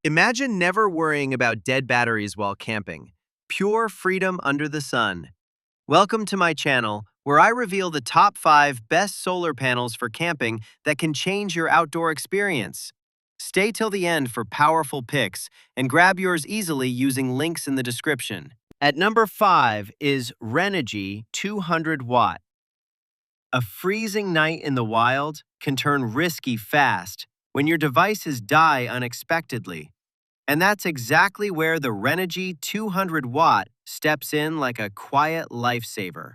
Imagine never worrying about dead batteries while camping. Pure freedom under the sun. Welcome to my channel, where I reveal the top 5 best solar panels for camping that can change your outdoor experience. Stay till the end for powerful picks and grab yours easily using links in the description. At number 5 is Renogy 200 Watt. A freezing night in the wild can turn risky fast when your devices die unexpectedly. And that's exactly where the Renogy 200 Watt steps in like a quiet lifesaver.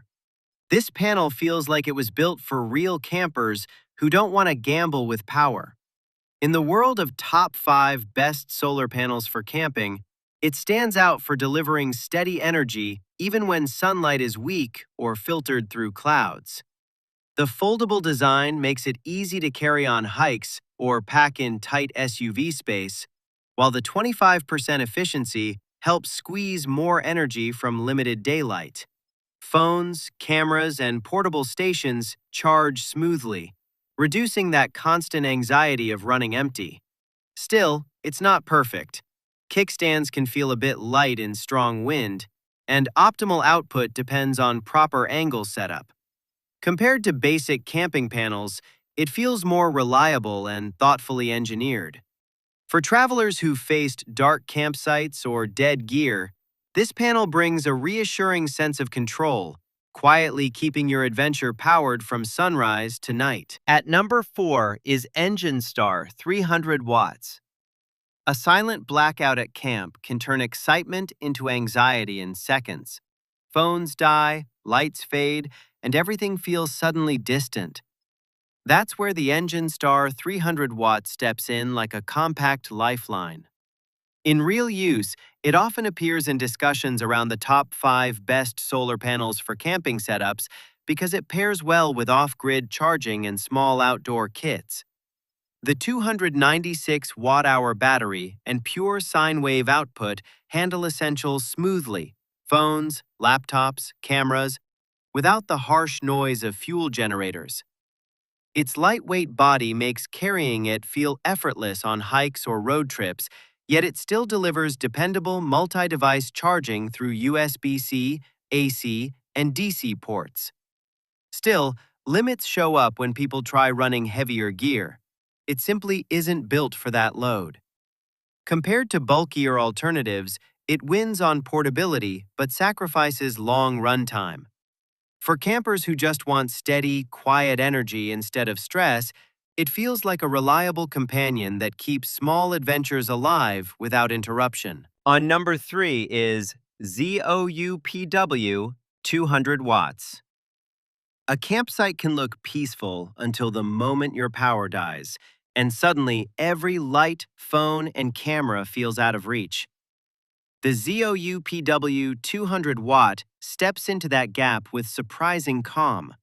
This panel feels like it was built for real campers who don't want to gamble with power. In the world of top 5 best solar panels for camping, it stands out for delivering steady energy even when sunlight is weak or filtered through clouds. The foldable design makes it easy to carry on hikes or pack in tight SUV space, while the 25% efficiency helps squeeze more energy from limited daylight. Phones, cameras, and portable stations charge smoothly, reducing that constant anxiety of running empty. Still, it's not perfect. Kickstands can feel a bit light in strong wind, and optimal output depends on proper angle setup. Compared to basic camping panels, it feels more reliable and thoughtfully engineered. For travelers who faced dark campsites or dead gear, this panel brings a reassuring sense of control, quietly keeping your adventure powered from sunrise to night. At number 4 is EnginStar 300 Watts. A silent blackout at camp can turn excitement into anxiety in seconds. Phones die, lights fade, and everything feels suddenly distant. That's where the EnginStar 300 Watt steps in like a compact lifeline. In real use, it often appears in discussions around the top 5 best solar panels for camping setups because it pairs well with off-grid charging and small outdoor kits. The 296 watt-hour battery and pure sine wave output handle essentials smoothly: phones, laptops, cameras, without the harsh noise of fuel generators. Its lightweight body makes carrying it feel effortless on hikes or road trips, yet it still delivers dependable multi-device charging through USB-C, AC, and DC ports. Still, limits show up when people try running heavier gear. It simply isn't built for that load. Compared to bulkier alternatives, it wins on portability but sacrifices long runtime. For campers who just want steady, quiet energy instead of stress, it feels like a reliable companion that keeps small adventures alive without interruption. On number 3 is ZOUPW 200 Watts. A campsite can look peaceful until the moment your power dies, and suddenly every light, phone, and camera feels out of reach. The ZOUPW 200 Watt steps into that gap with surprising calm,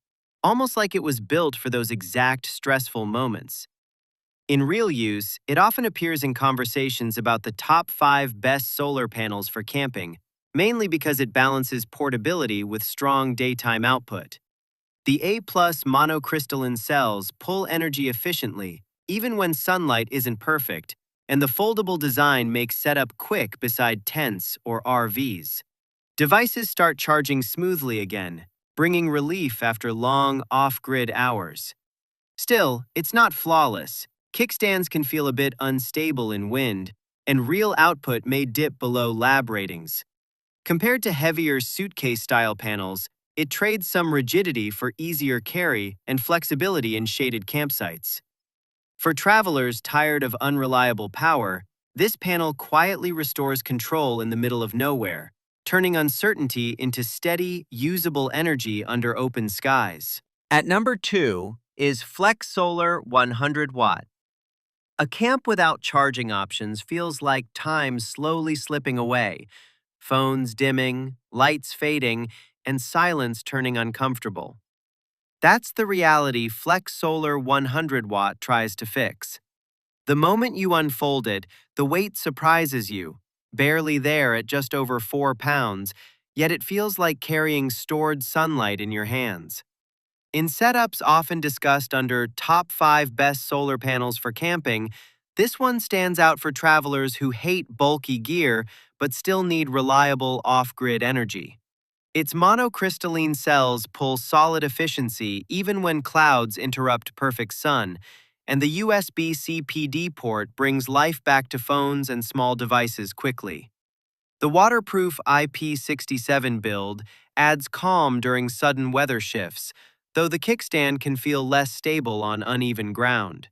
almost like it was built for those exact stressful moments. In real use, it often appears in conversations about the top 5 best solar panels for camping, mainly because it balances portability with strong daytime output. The A-plus monocrystalline cells pull energy efficiently, even when sunlight isn't perfect, and the foldable design makes setup quick beside tents or RVs. Devices start charging smoothly again, bringing relief after long off-grid hours. Still, it's not flawless. Kickstands can feel a bit unstable in wind, and real output may dip below lab ratings. Compared to heavier suitcase-style panels, it trades some rigidity for easier carry and flexibility in shaded campsites. For travelers tired of unreliable power, this panel quietly restores control in the middle of nowhere, turning uncertainty into steady, usable energy under open skies. At number 2 is FlexSolar 100 Watt. A camp without charging options feels like time slowly slipping away, phones dimming, lights fading, and silence turning uncomfortable. That's the reality FlexSolar 100 Watt tries to fix. The moment you unfold it, the weight surprises you, barely there at just over 4 pounds, yet it feels like carrying stored sunlight in your hands. In setups often discussed under top 5 best solar panels for camping, This one stands out for travelers who hate bulky gear but still need reliable off-grid energy. Its monocrystalline cells pull solid efficiency even when clouds interrupt perfect sun, and the USB-C PD port brings life back to phones and small devices quickly. The waterproof IP67 build adds calm during sudden weather shifts, though the kickstand can feel less stable on uneven ground.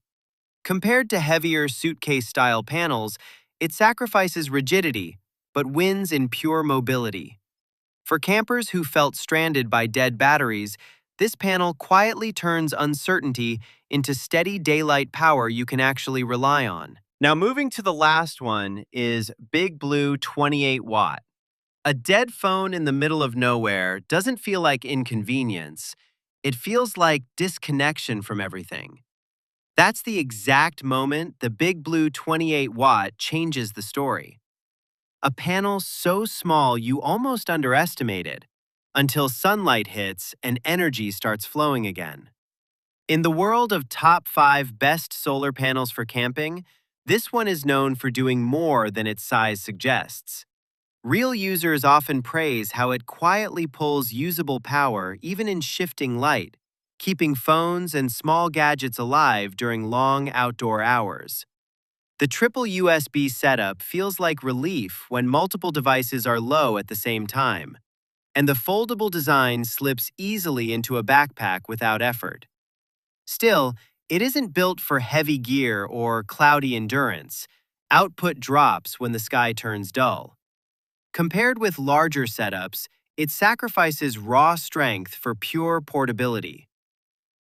Compared to heavier suitcase-style panels, it sacrifices rigidity, but wins in pure mobility. For campers who felt stranded by dead batteries, this panel quietly turns uncertainty into steady daylight power you can actually rely on. Now moving to the last one is BigBlue 28 watt. A dead phone in the middle of nowhere doesn't feel like inconvenience. It feels like disconnection from everything. That's the exact moment the BigBlue 28 watt changes the story. A panel so small you almost underestimate it, until sunlight hits and energy starts flowing again. In the world of top 5 best solar panels for camping, this one is known for doing more than its size suggests. Real users often praise how it quietly pulls usable power even in shifting light, keeping phones and small gadgets alive during long outdoor hours. The triple USB setup feels like relief when multiple devices are low at the same time, and the foldable design slips easily into a backpack without effort. Still, it isn't built for heavy gear or cloudy endurance. Output drops when the sky turns dull. Compared with larger setups, it sacrifices raw strength for pure portability.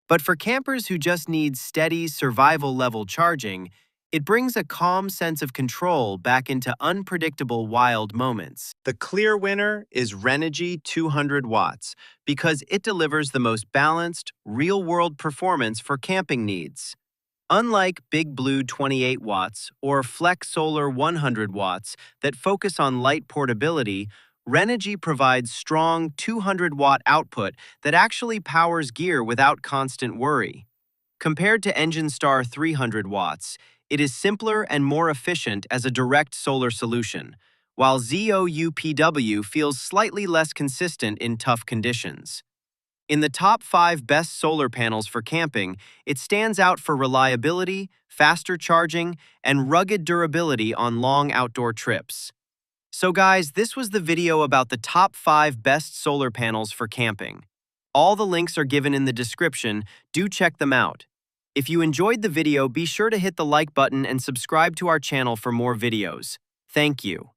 But for campers who just need steady survival-level charging, it brings a calm sense of control back into unpredictable wild moments. The clear winner is Renogy 200 watts because it delivers the most balanced, real-world performance for camping needs. Unlike BigBlue 28 watts or FlexSolar 100 watts that focus on light portability, Renogy provides strong 200-watt output that actually powers gear without constant worry. Compared to EnginStar 300 watts, it is simpler and more efficient as a direct solar solution, while ZOUPW feels slightly less consistent in tough conditions. In the top 5 best solar panels for camping, it stands out for reliability, faster charging, and rugged durability on long outdoor trips. So guys, this was the video about the top 5 best solar panels for camping. All the links are given in the description, do check them out. If you enjoyed the video, be sure to hit the like button and subscribe to our channel for more videos. Thank you.